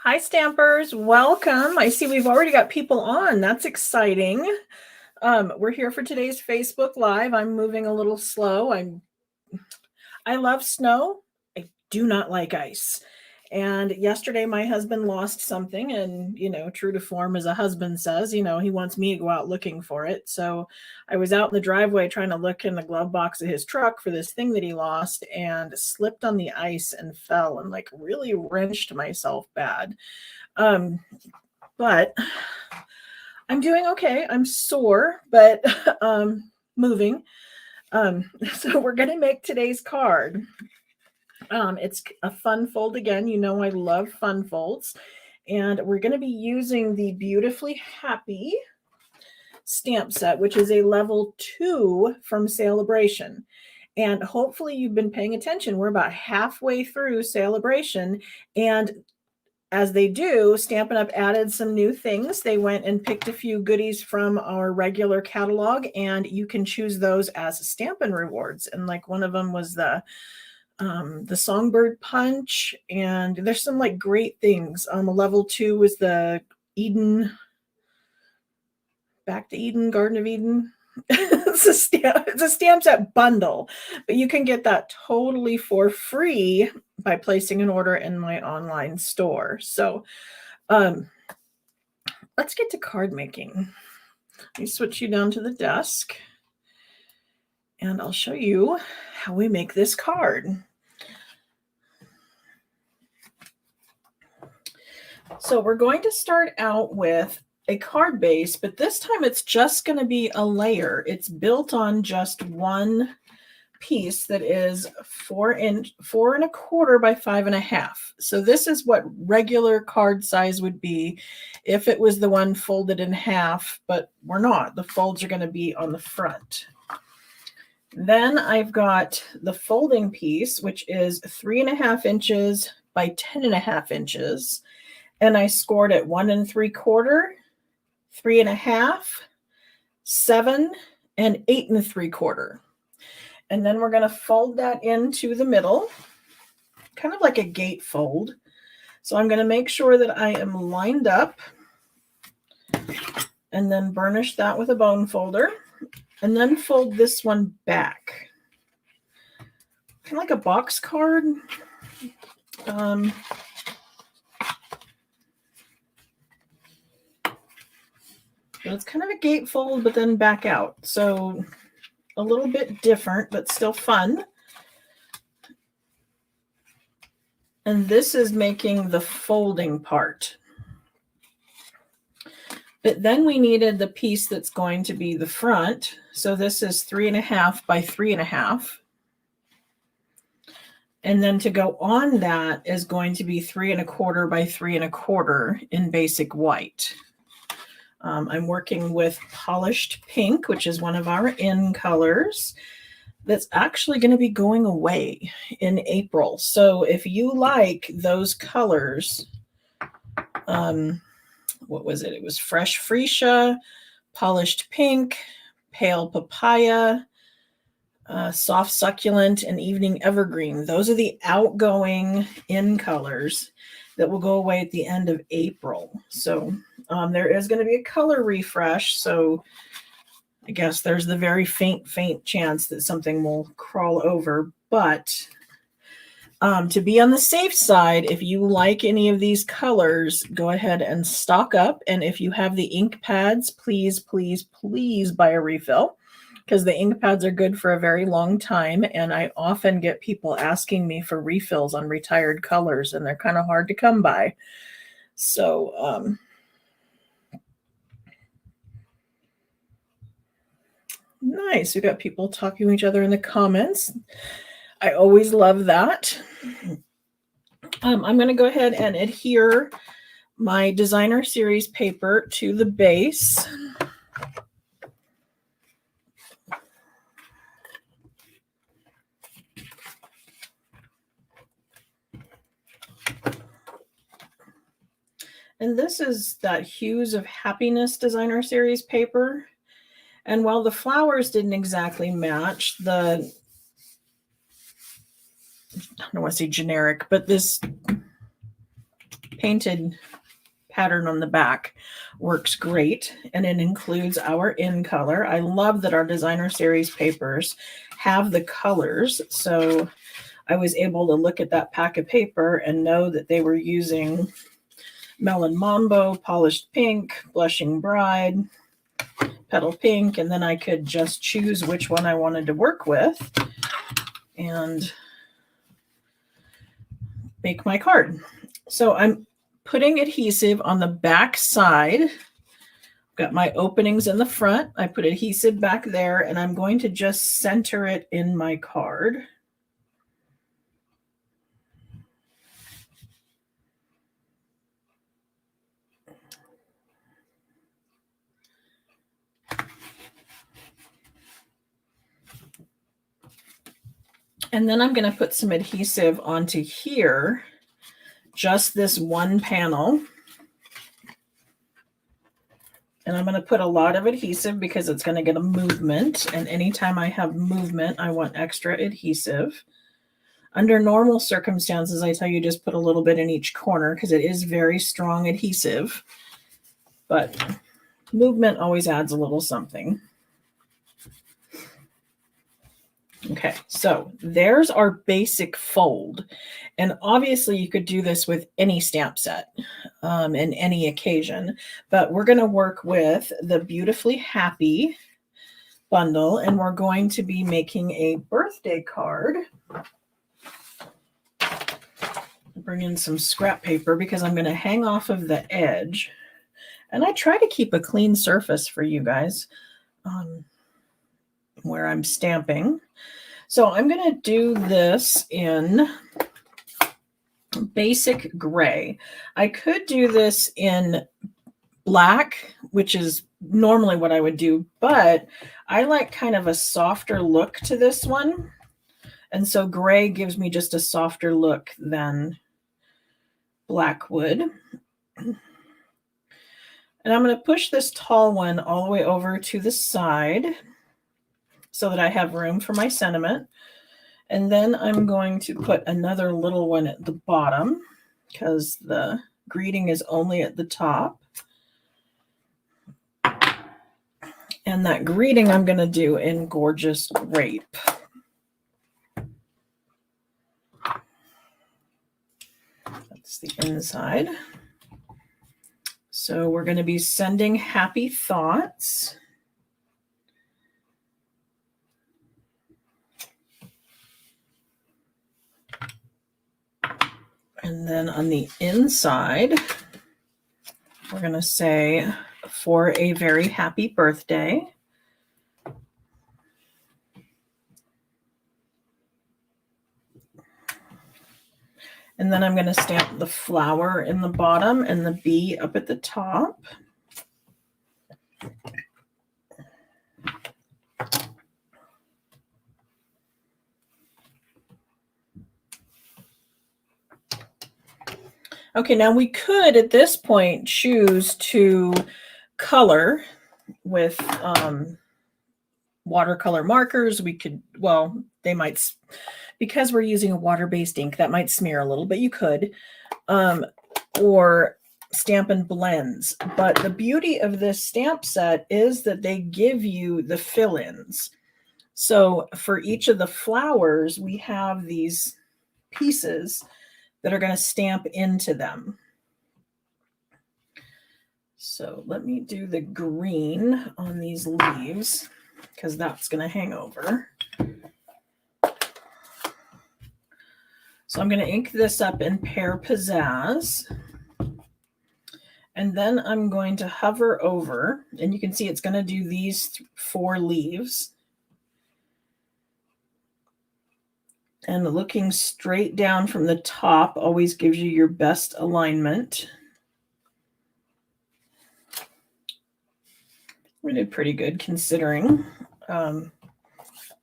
Hi, Stampers. Welcome. I see we've already got people on. That's exciting. We're here for today's Facebook Live. I'm moving a little slow. I love snow. I do not like ice. And yesterday my husband lost something, and true to form, as a husband says, he wants me to go out looking for it. So I was out in the driveway trying to look in the glove box of his truck for this thing that he lost, and slipped on the ice and fell and like really wrenched myself bad. Um, but I'm doing okay. I'm sore, but moving. So we're going to make today's card. It's a fun fold again. I love fun folds. And we're going to be using the Beautifully Happy stamp set, which is a level 2 from Sale-a-bration. And hopefully you've been paying attention. We're about halfway through Sale-a-bration, and as they do, Stampin' Up! Added some new things. They went and picked a few goodies from our regular catalog, and you can choose those as Stampin' rewards. And like one of them was the Songbird Punch, and there's some like great things. A level 2 was the Back to Eden, Garden of Eden. It's a stamp set bundle, but you can get that totally for free by placing an order in my online store. So let's get to card making. Let me switch you down to the desk, and I'll show you how we make this card. So we're going to start out with a card base, but this time it's just going to be a layer. It's built on just one piece that is 4.25 by 5.5. So this is what regular card size would be if it was the one folded in half, but we're not. The folds are going to be on the front. Then I've got the folding piece, which is 3.5 inches by 10.5 inches. And I scored at 1 3/4, 3.5, 7, and 8 3/4. And then we're going to fold that into the middle, kind of like a gate fold. So I'm going to make sure that I am lined up, and then burnish that with a bone folder, and then fold this one back. Kind of like a box card. It's kind of a gate fold, but then back out. So a little bit different, but still fun. And this is making the folding part. But then we needed the piece that's going to be the front. So this is 3.5 by 3.5. And then to go on that is going to be 3.25 by 3.25 in basic white. I'm working with Polished Pink, which is one of our in colors that's actually going to be going away in April. So if you like those colors, what was it? It was Fresh Freesia, Polished Pink, Pale Papaya, Soft Succulent, and Evening Evergreen. Those are the outgoing in colors that will go away at the end of April. So there is going to be a color refresh. So I guess there's the very faint chance that something will crawl over. But to be on the safe side, if you like any of these colors, go ahead and stock up. And if you have the ink pads, please, please, please buy a refill, because the ink pads are good for a very long time. And I often get people asking me for refills on retired colors, and they're kind of hard to come by. So nice. We got people talking to each other in the comments. I always love that. I'm going to go ahead and adhere my designer series paper to the base. And this is that Hues of Happiness designer series paper. And while the flowers didn't exactly match the, I don't want to say generic, but this painted pattern on the back works great, and it includes our in color. I love that our designer series papers have the colors, so I was able to look at that pack of paper and know that they were using Melon Mambo, Polished Pink, Blushing Bride, Petal Pink, and then I could just choose which one I wanted to work with and make my card. So I'm putting adhesive on the back side. Got my openings in the front. I put adhesive back there, and I'm going to just center it in my card. And then I'm going to put some adhesive onto here, just this one panel. And I'm going to put a lot of adhesive because it's going to get a movement. And anytime I have movement, I want extra adhesive. Under normal circumstances, I tell you just put a little bit in each corner because it is very strong adhesive. But movement always adds a little something. Okay, so there's our basic fold. And obviously you could do this with any stamp set and any occasion, but we're going to work with the Beautifully Happy bundle, and we're going to be making a birthday card. Bring in some scrap paper because I'm going to hang off of the edge. And I try to keep a clean surface for you guys where I'm stamping. So I'm going to do this in basic gray. I could do this in black, which is normally what I would do, but I like kind of a softer look to this one. And so gray gives me just a softer look than black would. And I'm going to push this tall one all the way over to the side so that I have room for my sentiment. And then I'm going to put another little one at the bottom because the greeting is only at the top. And that greeting I'm going to do in Gorgeous Grape. That's the inside. So we're going to be sending happy thoughts. And then on the inside, we're going to say, for a very happy birthday. And then I'm going to stamp the flower in the bottom and the bee up at the top. Okay, now we could at this point choose to color with watercolor markers. We could, well, they might, because we're using a water-based ink, that might smear a little, but you could, or Stampin' Blends. But the beauty of this stamp set is that they give you the fill-ins. So for each of the flowers, we have these pieces that are going to stamp into them. So let me do the green on these leaves because that's going to hang over. So I'm going to ink this up in Pear Pizzazz. And then I'm going to hover over, and you can see it's going to do these 4 leaves. And looking straight down from the top always gives you your best alignment. We did pretty good considering. But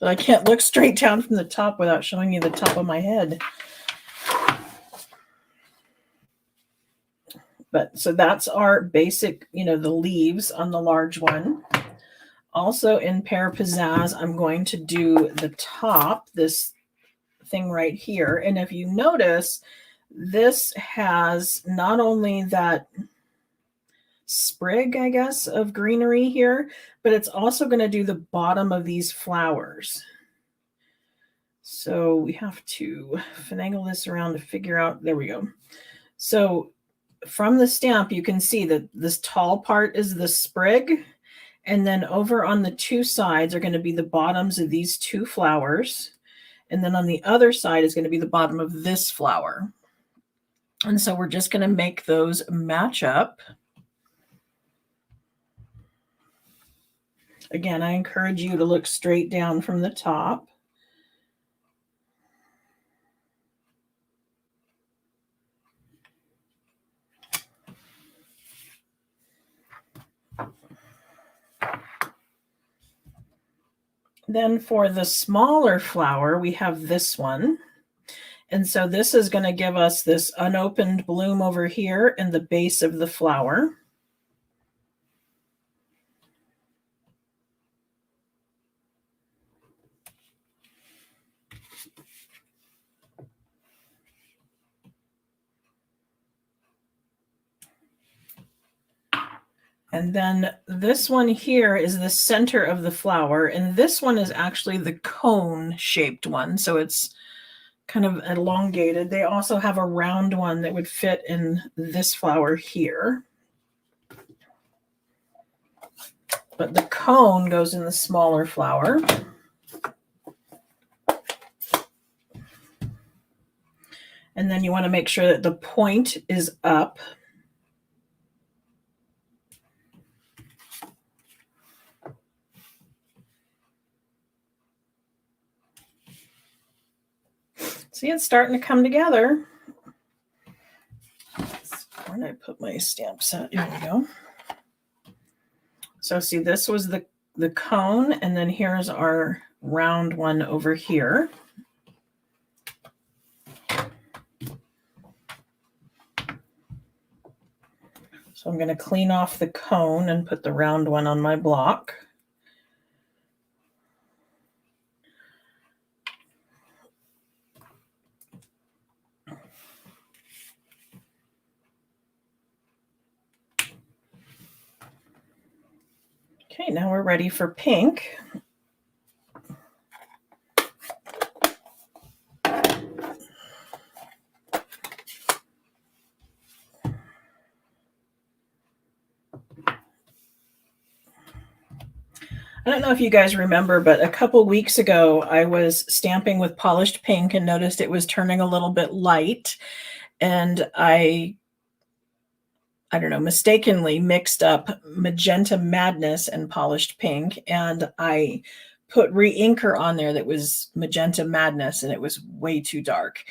I can't look straight down from the top without showing you the top of my head. But so that's our basic, the leaves on the large one. Also in Pear Pizzazz, I'm going to do the top, this thing right here. And if you notice, This has not only that sprig, I guess, of greenery here, but it's also going to do the bottom of these flowers. So we have to finagle this around to figure out, there we go. So from the stamp, you can see that this tall part is the sprig, and then over on the two sides are going to be the bottoms of these two flowers. And then on the other side is going to be the bottom of this flower. And so we're just going to make those match up. Again, I encourage you to look straight down from the top. Then for the smaller flower, we have this one. And so this is going to give us this unopened bloom over here in the base of the flower. And then this one here is the center of the flower. And this one is actually the cone shaped one. So it's kind of elongated. They also have a round one that would fit in this flower here. But the cone goes in the smaller flower. And then you want to make sure that the point is up. See, it's starting to come together. Where did I put my stamp set? Here we go. So see, this was the cone, and then here's our round one over here. So I'm going to clean off the cone and put the round one on my block. Okay, now we're ready for pink. I don't know if you guys remember, but a couple weeks ago, I was stamping with polished pink and noticed it was turning a little bit light. And I don't know, mistakenly mixed up Magenta Madness and polished pink. And I put re-inker on there that was Magenta Madness, and it was way too dark.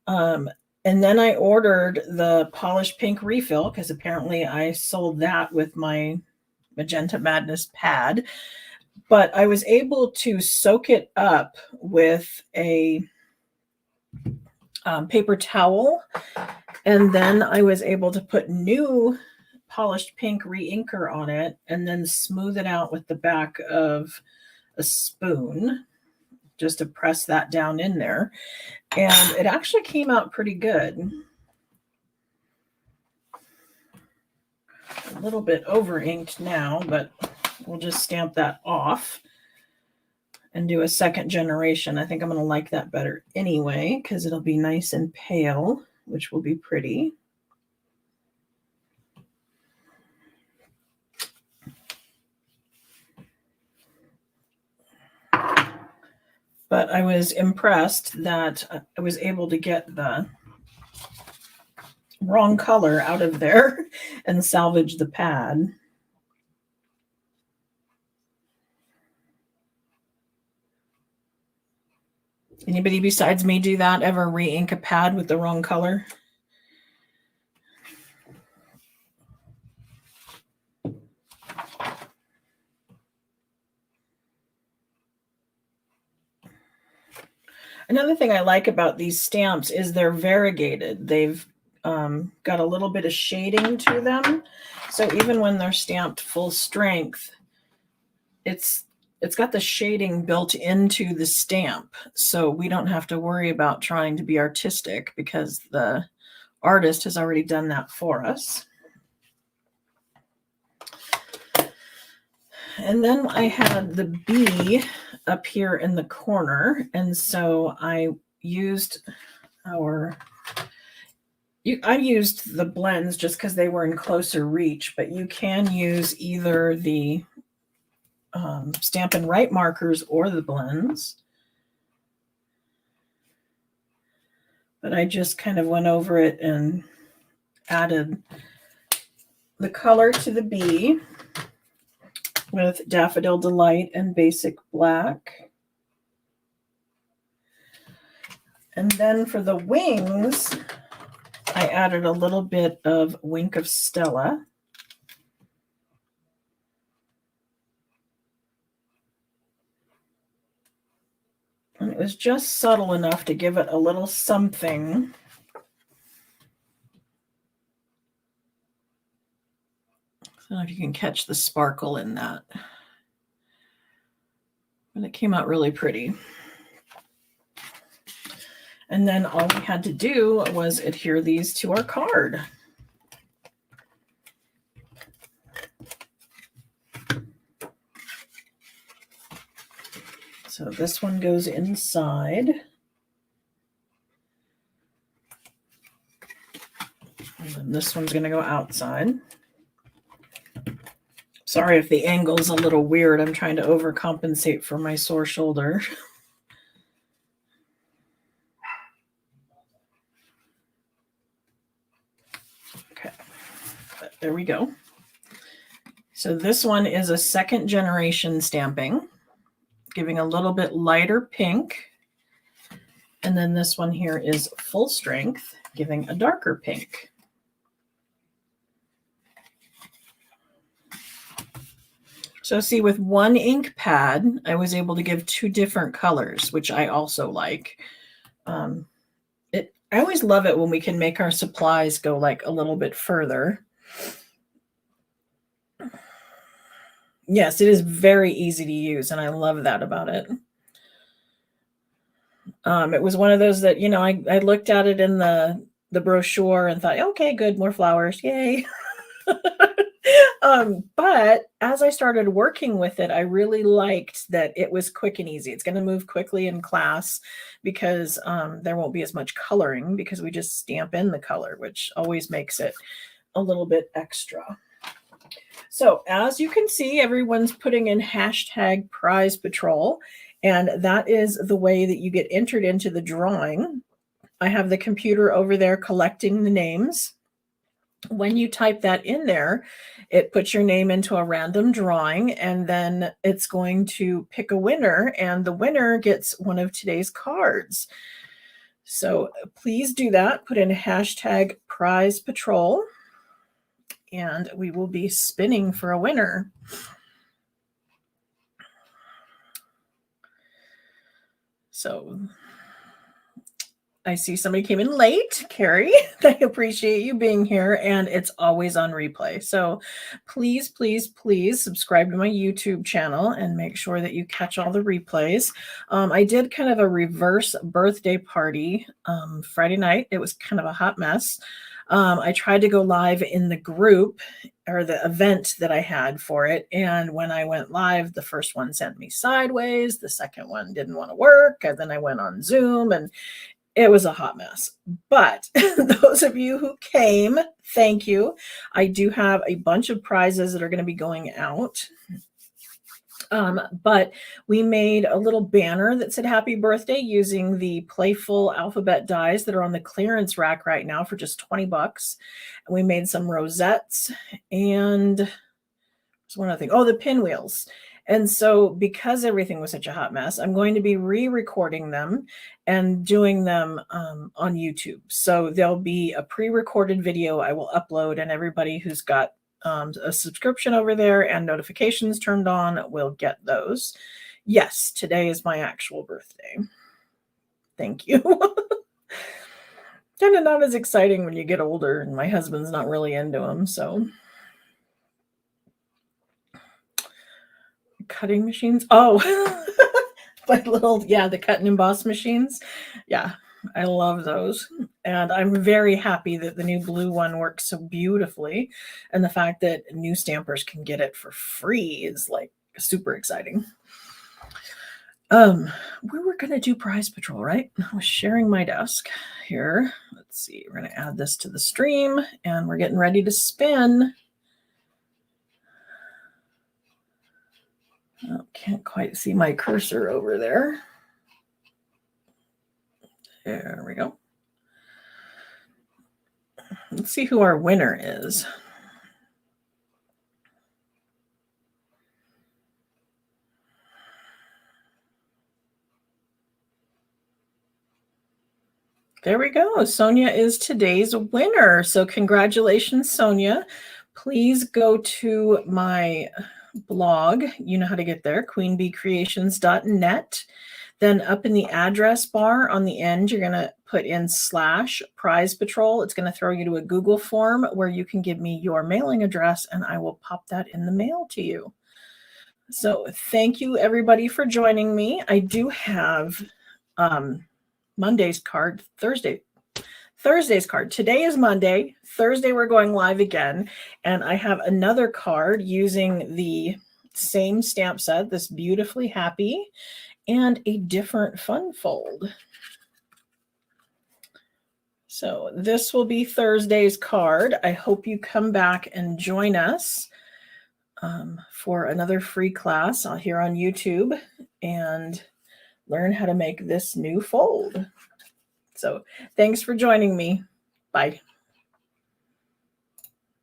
And then I ordered the polished pink refill because apparently I sold that with my Magenta Madness pad. But I was able to soak it up with a paper towel, and then I was able to put new polished pink re-inker on it and then smooth it out with the back of a spoon just to press that down in there. And it actually came out pretty good. A little bit over inked now, but we'll just stamp that off and do a second generation. I think I'm going to like that better anyway, because it'll be nice and pale, which will be pretty. But I was impressed that I was able to get the wrong color out of there and salvage the pad. Anybody besides me do that? Ever re-ink a pad with the wrong color? Another thing I like about these stamps is they're variegated. They've got a little bit of shading to them. So even when they're stamped full strength, it's got the shading built into the stamp. So we don't have to worry about trying to be artistic because the artist has already done that for us. And then I had the bee up here in the corner, and so I used I used the blends just because they were in closer reach, but you can use either the Stampin' Write markers or the blends. But I just kind of went over it and added the color to the bee with Daffodil Delight and Basic Black. And then for the wings, I added a little bit of Wink of Stella. And it was just subtle enough to give it a little something. I don't know if you can catch the sparkle in that. But it came out really pretty. And then all we had to do was adhere these to our card. So this one goes inside. And then this one's going to go outside. Sorry if the angle's a little weird. I'm trying to overcompensate for my sore shoulder. Okay, but there we go. So this one is a second generation stamping, giving a little bit lighter pink. And then this one here is full strength, giving a darker pink. So see, with one ink pad, I was able to give two different colors, which I also like. I always love it when we can make our supplies go like a little bit further. Yes, it is very easy to use, and I love that about it. It was one of those that, you know, I looked at it in the brochure and thought, okay, good, more flowers, yay. But as I started working with it, I really liked that it was quick and easy. It's going to move quickly in class because there won't be as much coloring because we just stamp in the color, which always makes it a little bit extra. So as you can see, everyone's putting in hashtag prize patrol, and that is the way that you get entered into the drawing. I have the computer over there collecting the names. When you type that in there, it puts your name into a random drawing, and then it's going to pick a winner, and the winner gets one of today's cards. So please do that. Put in hashtag prize patrol, and we will be spinning for a winner. So I see somebody came in late, Carrie. I appreciate you being here, and it's always on replay. So please, please, please subscribe to my YouTube channel and make sure that you catch all the replays. I did kind of a reverse birthday party Friday night. It was kind of a hot mess. I tried to go live in the group or the event that I had for it. And when I went live, the first one sent me sideways. The second one didn't want to work. And then I went on Zoom, and it was a hot mess. But those of you who came, thank you. I do have a bunch of prizes that are going to be going out. But we made a little banner that said happy birthday using the playful alphabet dies that are on the clearance rack right now for just 20 bucks. And we made some rosettes, and there's one other thing. Oh, the pinwheels. And so because everything was such a hot mess, I'm going to be re-recording them and doing them on YouTube. So there'll be a pre-recorded video I will upload, and everybody who's got a subscription over there and notifications turned on will get those. Yes, today is my actual birthday. Thank you. Kind of not as exciting when you get older, and my husband's not really into them, so. Cutting machines. Oh, like little, yeah, the cut and emboss machines. Yeah, I love those. And I'm very happy that the new blue one works so beautifully. And the fact that new stampers can get it for free is like super exciting. We were going to do prize patrol, right? I was sharing my desk here. Let's see. We're going to add this to the stream and we're getting ready to spin. Oh, can't quite see my cursor over there. There we go. Let's see who our winner is. There we go. Sonia is today's winner. So congratulations, Sonia. Please go to my blog. You know how to get there, queenbeecreations.net. Then up in the address bar on the end, you're going to put in /prize patrol. It's going to throw you to a Google form where you can give me your mailing address and I will pop that in the mail to you. So thank you everybody for joining me. I do have Monday's card, Thursday's card. Today is Monday. Thursday we're going live again. And I have another card using the same stamp set, this Beautifully Happy, and a different fun fold. So this will be Thursday's card. I hope you come back and join us for another free class here on YouTube and learn how to make this new fold. So thanks for joining me. Bye.